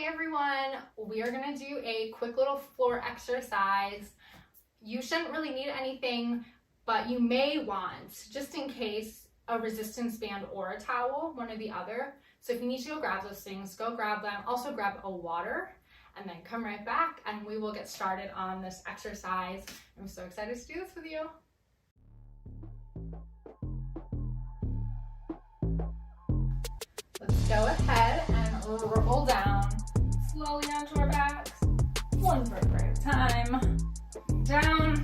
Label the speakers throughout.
Speaker 1: everyone. We are going to do a quick little floor exercise. You shouldn't really need anything, but you may want, just in case, a resistance band or a towel, one or the other. So if you need to go grab those things, go grab them. Also grab a water and then come right back and we will get started on this exercise. I'm so excited to do this with you. Let's go ahead and roll down slowly onto our backs, one vertebrae at a time. Down.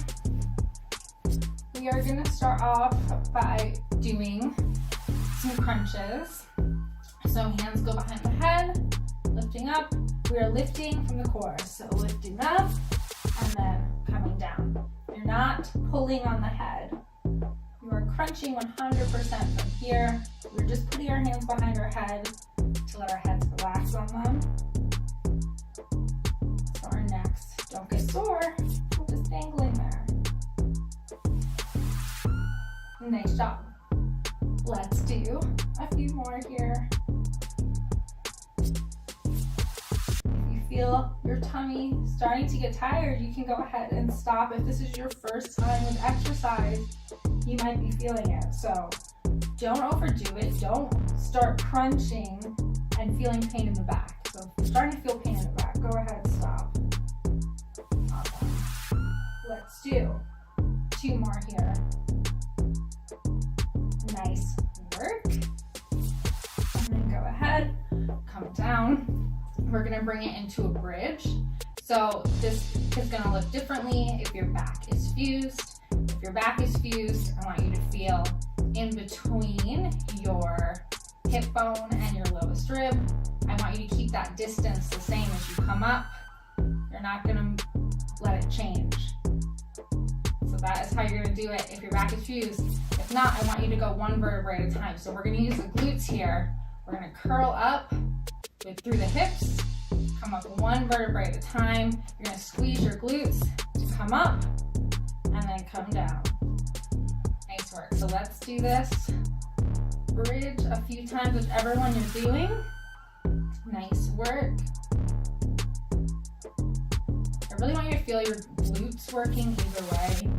Speaker 1: We are going to start off by doing some crunches. So hands go behind the head, lifting up. We are lifting from the core. So lifting up and then coming down. You're not pulling on the head. You are crunching 100% from here. We're just putting our hands behind our head to let our heads relax on them. So our necks don't get sore. We're just dangling there. Nice job. Let's do a few more here. If you feel your tummy starting to get tired, you can go ahead and stop. If this is your first time with exercise, you might be feeling it. So don't overdo it. Don't start crunching and feeling pain in the back. So if you're starting to feel pain in the back, go ahead and stop. Awesome. Let's do 2 more here. Nice work. And then go ahead, come down. We're gonna bring it into a bridge. So this is gonna look differently if your back is fused. If your back is fused, I want you to feel in between your hip bone and your lowest rib. I want you to keep that distance the same as you come up. You're not gonna let it change. So that is how you're gonna do it if your back is fused. If not, I want you to go 1 vertebrae at a time. So we're gonna use the glutes here. We're gonna curl up through the hips, come up 1 vertebrae at a time. You're gonna squeeze your glutes to come up and then come down. Nice work. So let's do this bridge a few times, whichever one you're doing. Nice work. I really want you to feel your glutes working either way.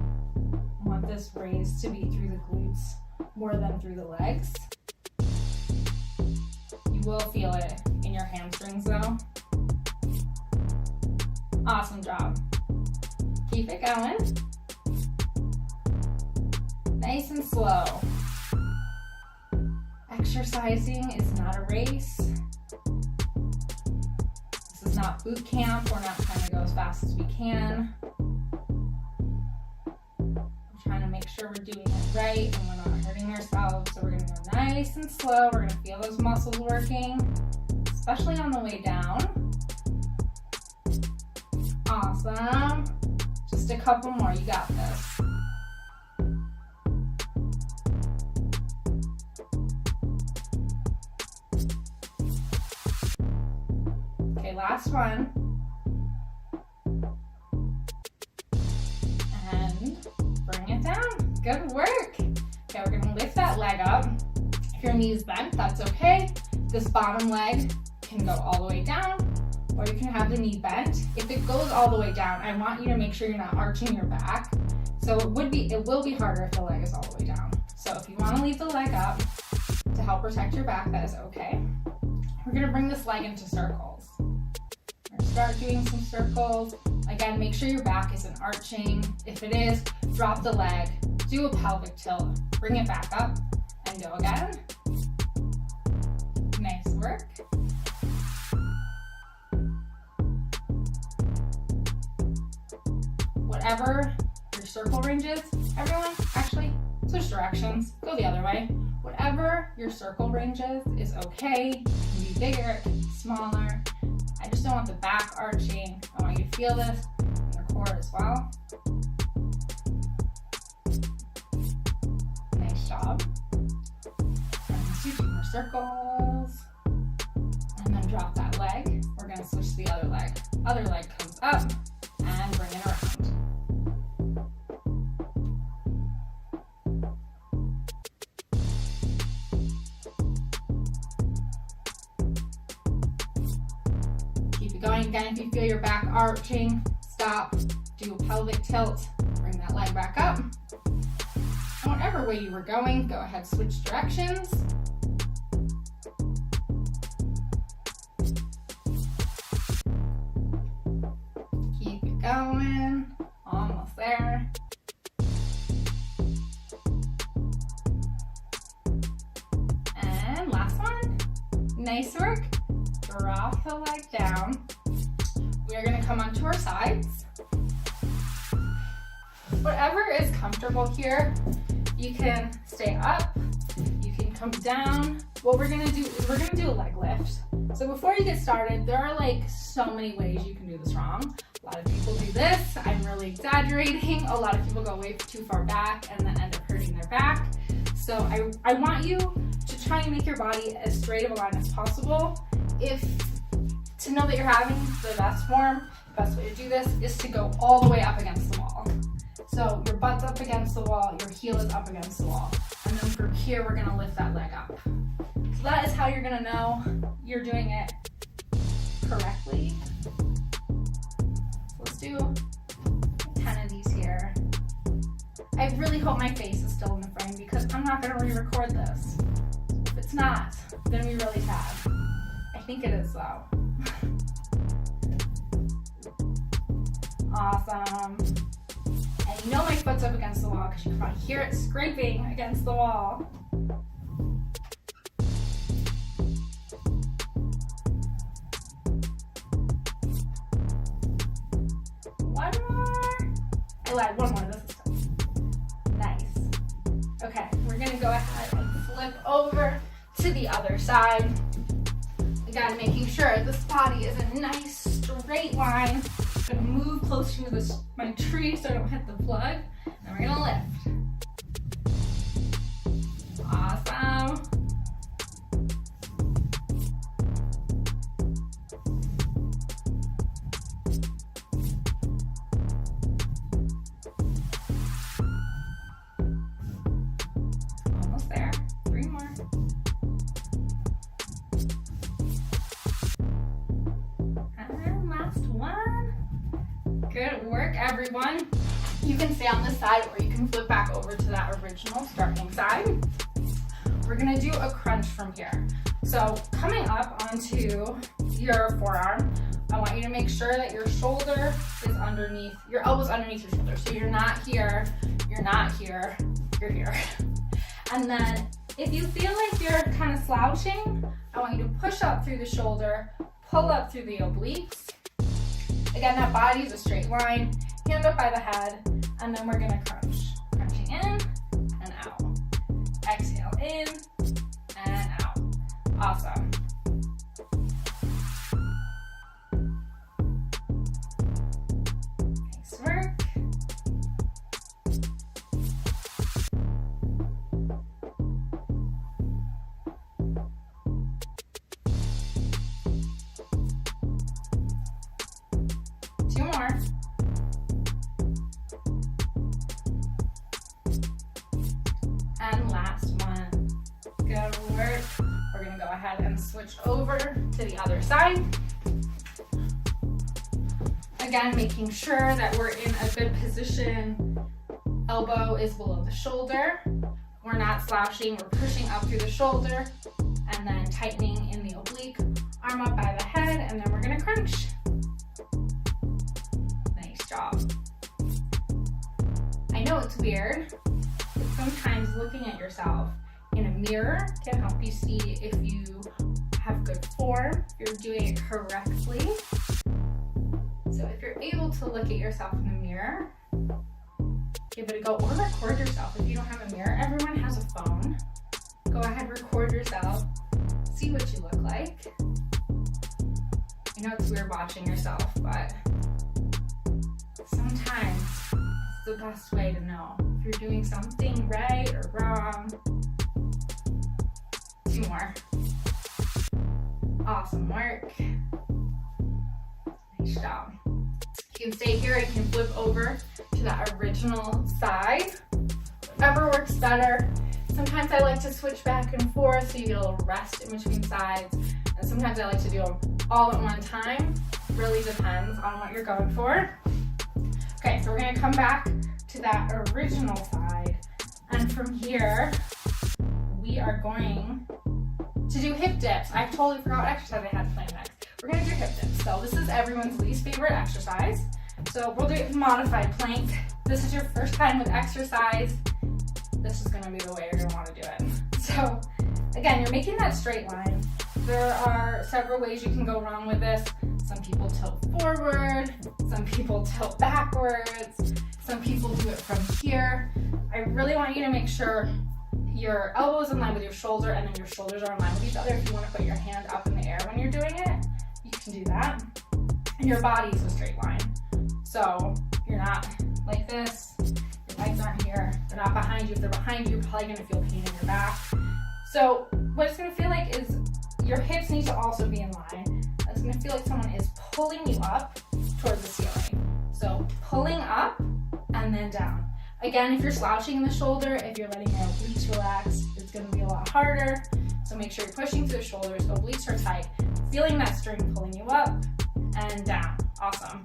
Speaker 1: I want this raise to be through the glutes more than through the legs. You will feel it in your hamstrings though. Awesome job. Keep it going. Nice and slow. Exercising is not a race. This is not boot camp. We're not trying to go as fast as we can. We're trying to make sure we're doing it right and we're not hurting ourselves. So we're going to go nice and slow. We're going to feel those muscles working, especially on the way down. Awesome. Just a couple more. You got this. Okay, last one. And bring it down. Good work. Okay, we're gonna lift that leg up. If your knee's bent, that's okay. This bottom leg can go all the way down, or you can have the knee bent. If it goes all the way down, I want you to make sure you're not arching your back. So it will be harder if the leg is all the way down. So if you want to leave the leg up to help protect your back, that is okay. We're gonna bring this leg into circles. We're gonna start doing some circles. Again, make sure your back isn't arching. If it is, drop the leg, do a pelvic tilt, bring it back up, and go again. Nice work. Whatever your circle range is, everyone, actually, switch directions, go the other way. Whatever your circle range is okay. It can be bigger, it can be smaller. I just don't want the back arching. I want you to feel this in your core as well. Nice job. Let's do 2 more circles. And then drop that leg. We're gonna switch to the other leg. Other leg comes up and bring it around. going. Again, if you feel your back arching, stop, do a pelvic tilt, bring that leg back up. And whatever way you were going, go ahead, switch directions. Keep it going, almost there. And last one, nice work. Drop the leg down. We are gonna come onto our sides. Whatever is comfortable here, you can stay up, you can come down. What we're gonna do is we're gonna do a leg lift. So before you get started, there are like so many ways you can do this wrong. A lot of people do this, I'm really exaggerating. A lot of people go way too far back and then end up hurting their back. So I want you to try and make your body as straight of a line as possible. To know that you're having the best form, the best way to do this is to go all the way up against the wall. So your butt's up against the wall, your heel is up against the wall. And then from here, we're gonna lift that leg up. So that is how you're gonna know you're doing it correctly. Let's do 10 of these here. I really hope my face is still in the frame because I'm not gonna re-record this. If it's not, it's gonna be really sad. I think it is though. Awesome. And you know my foot's up against the wall because you can probably hear it scraping against the wall. One more. I lied, one more. This is tough. Nice. Okay, we're gonna go ahead and flip over to the other side. Again, making sure this body is a nice straight line. I'm gonna move closer to my tree so I don't hit the plug. Then we're gonna lift. Awesome. Almost there. 3 more. And last one. Good work, everyone. You can stay on this side or you can flip back over to that original starting side. We're gonna do a crunch from here. So coming up onto your forearm, I want you to make sure that your shoulder is underneath, your elbow's underneath your shoulder. So you're not here, you're not here, you're here. And then if you feel like you're kind of slouching, I want you to push up through the shoulder, pull up through the obliques. Again, that body is a straight line, hand up by the head, and then we're gonna crunch. Crunching in and out. Exhale in and out. Awesome. Nice work. Two more. And last one. Good work. We're gonna go ahead and switch over to the other side. Again, making sure that we're in a good position. Elbow is below the shoulder. We're not slouching, we're pushing up through the shoulder and then tightening in the oblique. Arm up by the head, and then we're gonna crunch. Nice job. I know it's weird, but sometimes looking at yourself in a mirror can help you see if you have good form, if you're doing it correctly. So if you're able to look at yourself in the mirror, give it a go, or record yourself. If you don't have a mirror, everyone has a phone. Go ahead, record yourself, see what you look like. I know it's weird watching yourself, but sometimes it's the best way to know if you're doing something right or wrong. 2 more. Awesome work. Nice job. You can stay here, you can flip over to that original side. Whatever works better. Sometimes I like to switch back and forth so you get a little rest in between sides. And sometimes I like to do them all at one time. Really depends on what you're going for. Okay, so we're gonna come back to that original side. And from here, we are going to do hip dips. I totally forgot what exercise I had to plan next. We're gonna do hip dips. So this is everyone's least favorite exercise. So we'll do it modified plank. This is your first time with exercise. This is gonna be the way you're gonna wanna do it. So again, you're making that straight line. There are several ways you can go wrong with this. Some people tilt forward, some people tilt backwards, some people do it from here. I really want you to make sure your elbow is in line with your shoulder and then your shoulders are in line with each other. If you want to put your hand up in the air when you're doing it, you can do that. And your body is a straight line. So you're not like this, your legs aren't here, they're not behind you. If they're behind you, you're probably gonna feel pain in your back. So what it's gonna feel like is your hips need to also be in line. It's gonna feel like someone is pulling you up towards the ceiling. So pulling up and then down. Again, if you're slouching in the shoulder, if you're letting your obliques relax, it's gonna be a lot harder. So make sure you're pushing through the shoulders, obliques are tight, feeling that string pulling you up and down. Awesome.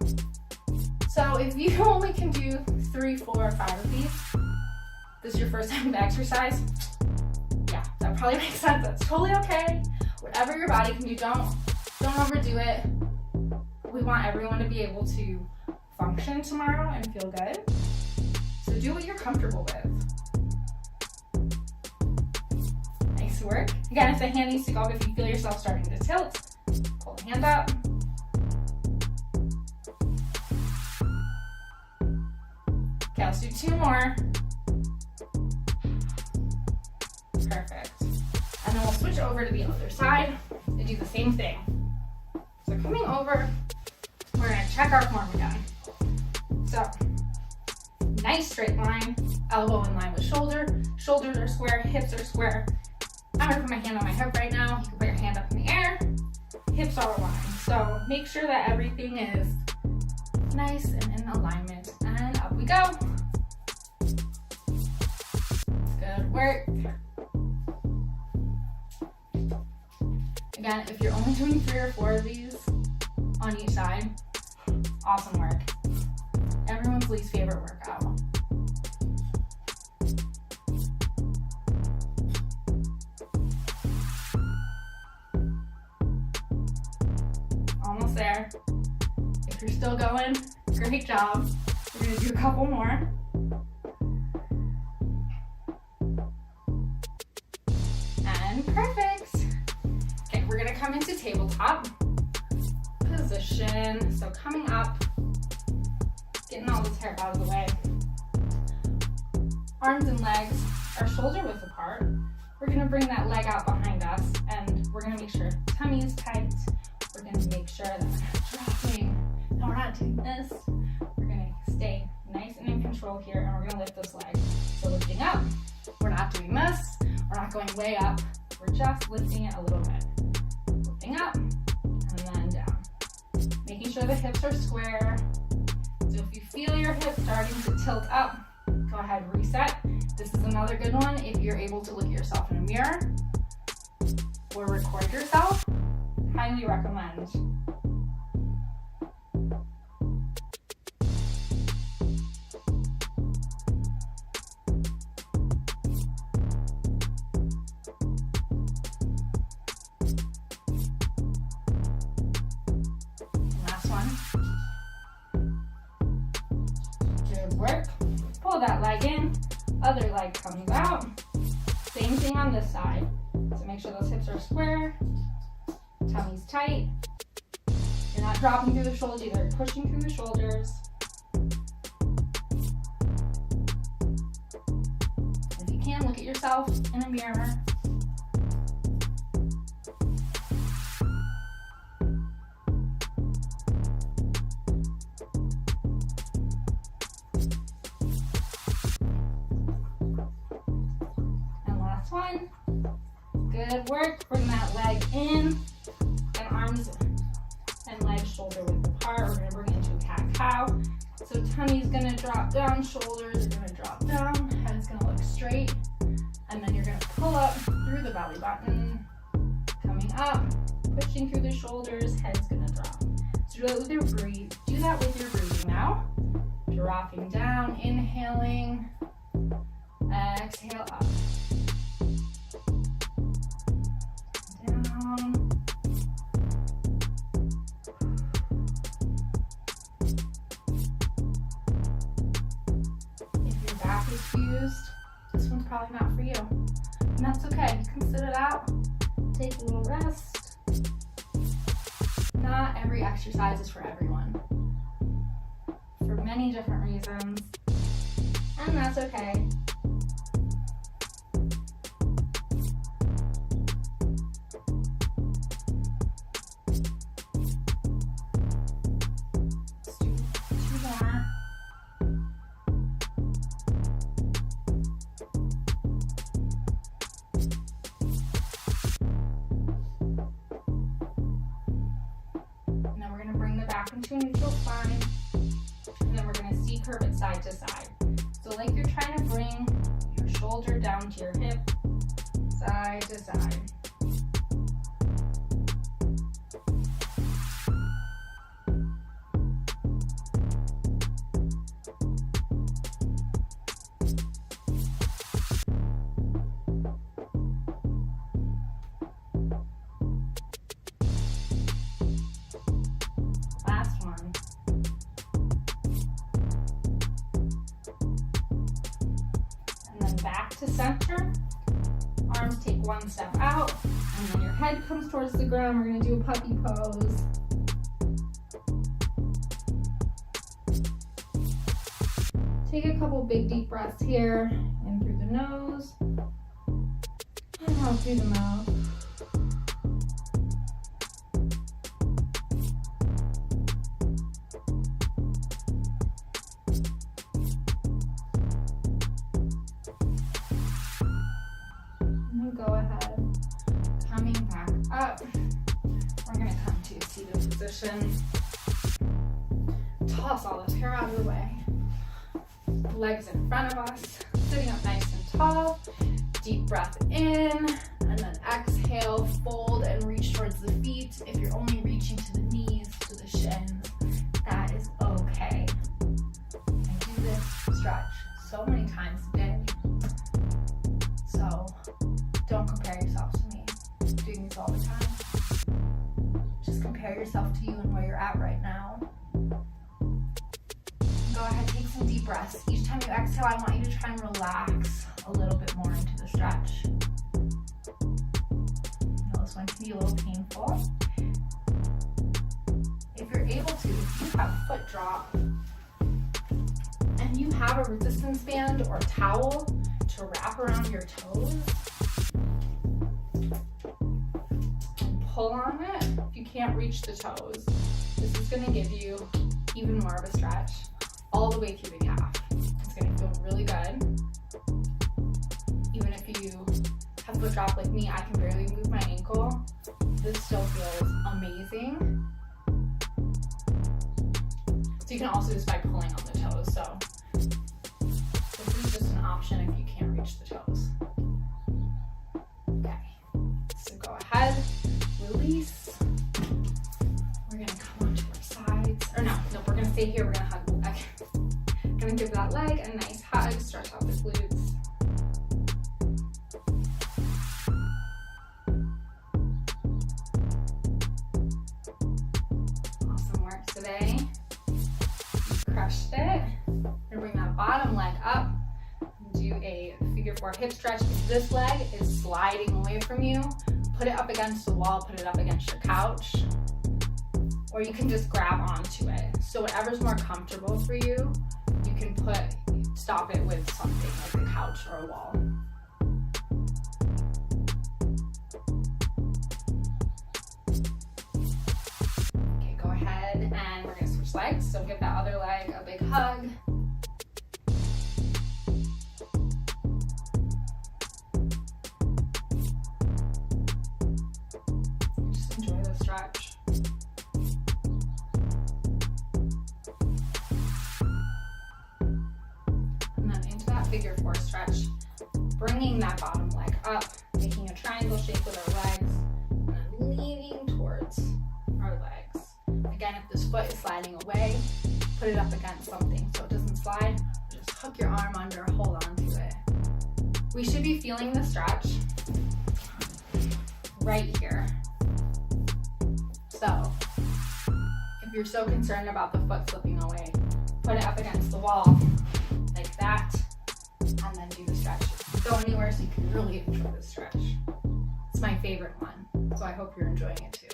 Speaker 1: So if you only can do 3, 4, 5 of these, this is your first time with exercise, yeah, that probably makes sense. That's totally okay. Whatever your body can do, don't overdo it. We want everyone to be able to function tomorrow and feel good. So do what you're comfortable with. Nice work. Again, if the hand needs to go up, if you feel yourself starting to tilt, pull the hand up. Okay, let's do 2 more. Perfect. And then we'll switch over to the other side and do the same thing. So coming over, we're gonna check our form again. So, nice straight line, elbow in line with shoulder, shoulders are square, hips are square. I'm gonna put my hand on my hip right now. You can put your hand up in the air, hips are aligned. So make sure that everything is nice and in alignment, and up we go. Good work. Again, if you're only doing 3 or 4 of these on each side, awesome work. Everyone's least favorite workout. Almost there. If you're still going, great job. We're gonna do a couple more. And perfect. Okay, we're gonna come into tabletop position. So coming up, getting all this hair out of the way. Arms and legs are shoulder width apart. We're gonna bring that leg out behind us and we're gonna make sure tummy is tight. We're gonna make sure that we're not dropping. No, we're not doing this. We're gonna stay nice and in control here and we're gonna lift this leg. So lifting up, we're not doing this. We're not going way up. We're just lifting it a little bit. Lifting up and then down. Making sure the hips are square. So if you feel your hips starting to tilt up, go ahead, reset. This is another good one if you're able to look at yourself in a mirror or record yourself. Highly recommend. Last one. Good work. Pull that leg in, other leg comes out. Same thing on this side. So make sure those hips are square, tummy's tight. You're not dropping through the shoulders either, you're pushing through the shoulders. If you can, look at yourself in a mirror. One. Good work. Bring that leg in and arms and legs shoulder width apart. We're going to bring it into a cat-cow. So tummy's going to drop down, shoulders are going to drop down, head's going to look straight, and then you're going to pull up through the belly button, coming up, pushing through the shoulders, head's going to drop. So So do that with your breathing now. Dropping down, inhaling, exhale up. Down. If your back is fused, this one's probably not for you. And that's okay. You can sit it out, take a little rest. Not every exercise is for everyone, for many different reasons, and that's okay. Let's do 2 more. And then we're going to bring the back into a neutral spine. And then we're going to C-curve it side to side. So like you're trying to bring your shoulder down to your hip, side to side. Last one. And then back to center. Arms take 1 step out, and then your head comes towards the ground. We're going to do a puppy pose. Take a couple big deep breaths here, in through the nose, and out through the mouth. Go ahead, coming back up. We're going to come to a seated position. Toss all this hair out of the way. Legs in front of us, sitting up nice and tall. Deep breath in, and then exhale, fold and reach towards the feet. If you're only reaching to the knees, to the shins, that is okay. I do this stretch so many times a day. So don't compare yourself to me. I'm doing these all the time. Just compare yourself to you and where you're at right now. Go ahead, take some deep breaths. Each time you exhale, I want you to try and relax a little bit more into the stretch. Now this one can be a little painful. If you're able to, if you have foot drop and you have a resistance band or towel to wrap around your toes, pull on it. If you can't reach the toes, this is going to give you even more of a stretch all the way through the calf. It's going to feel really good. Even if you have foot drop like me, I can barely move my ankle. This still feels amazing. So you can also do this by pulling on the toes. So this is just an option if you can't reach the toes. Okay, so go ahead. Release. We're gonna come onto our sides. Or no, we're gonna stay here. We're gonna hug the leg. Gonna give that leg a nice hug, stretch out the glutes. Awesome work today. You crushed it. We're gonna bring that bottom leg up. Do a figure 4 hip stretch. If this leg is sliding away from you, put it up against the wall, put it up against your couch, or you can just grab onto it. So whatever's more comfortable for you, you can stop it with something like a couch or a wall. Okay, go ahead and we're gonna switch legs. So give that other leg a big hug. Stretch. And then into that figure 4 stretch, bringing that bottom leg up, making a triangle shape with our legs, and then leaning towards our legs. Again, if this foot is sliding away, put it up against something so it doesn't slide. Just hook your arm under, hold on to it. We should be feeling the stretch right here. So if you're so concerned about the foot slipping away, put it up against the wall like that, and then do the stretch. Go anywhere so you can really enjoy the stretch. It's my favorite one, so I hope you're enjoying it too.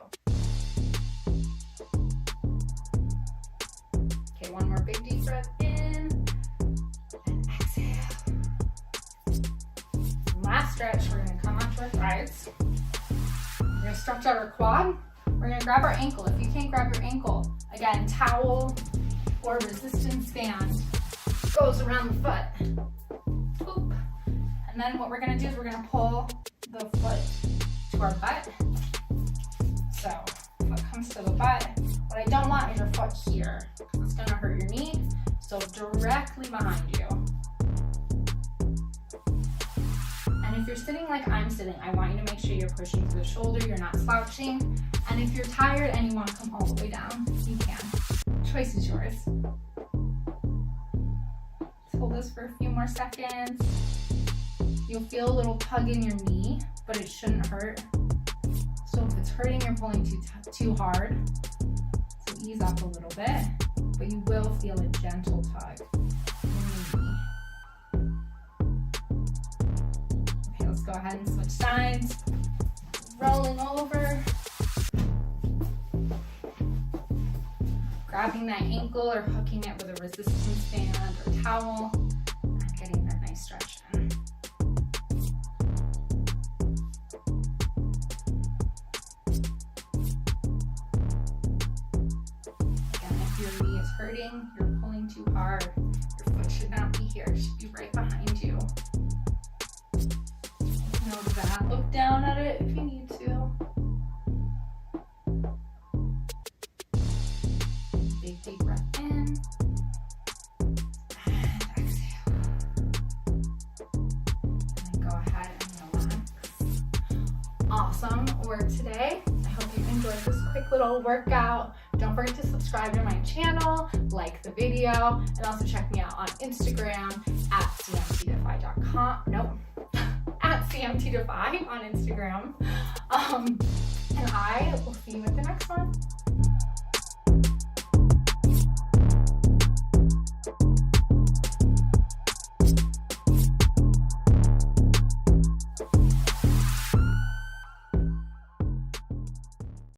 Speaker 1: Okay, one more big deep breath in, and exhale. And last stretch, we're gonna come onto our thighs. We're gonna stretch out our quad. We're gonna grab our ankle. If you can't grab your ankle, again, towel or resistance band goes around the foot. Oop. And then what we're gonna do is we're gonna pull the foot to our butt. So foot comes to the butt. What I don't want is your foot here. It's gonna hurt your knee. So directly behind you. And if you're sitting like I'm sitting, I want you to make sure you're pushing through the shoulder, you're not slouching. And if you're tired and you want to come all the way down, you can. Choice is yours. Let's hold this for a few more seconds. You'll feel a little tug in your knee, but it shouldn't hurt. So if it's hurting, you're pulling too hard. So ease up a little bit, but you will feel a gentle tug in your knee. Okay, let's go ahead and switch sides. Rolling over. Grabbing that ankle or hooking it with a resistance band or towel and getting that nice stretch in. Again, if your knee is hurting, you're pulling too hard, your foot should not be here, it should be right behind you. Know that. Look down at it if you need to. Big deep breath in and exhale. And then go ahead and relax. Awesome work today. I hope you enjoyed this quick little workout. Don't forget to subscribe to my channel, like the video, and also check me out on Instagram at CMTdefy.com. Nope. At CMTdefy on Instagram. And I will see you at the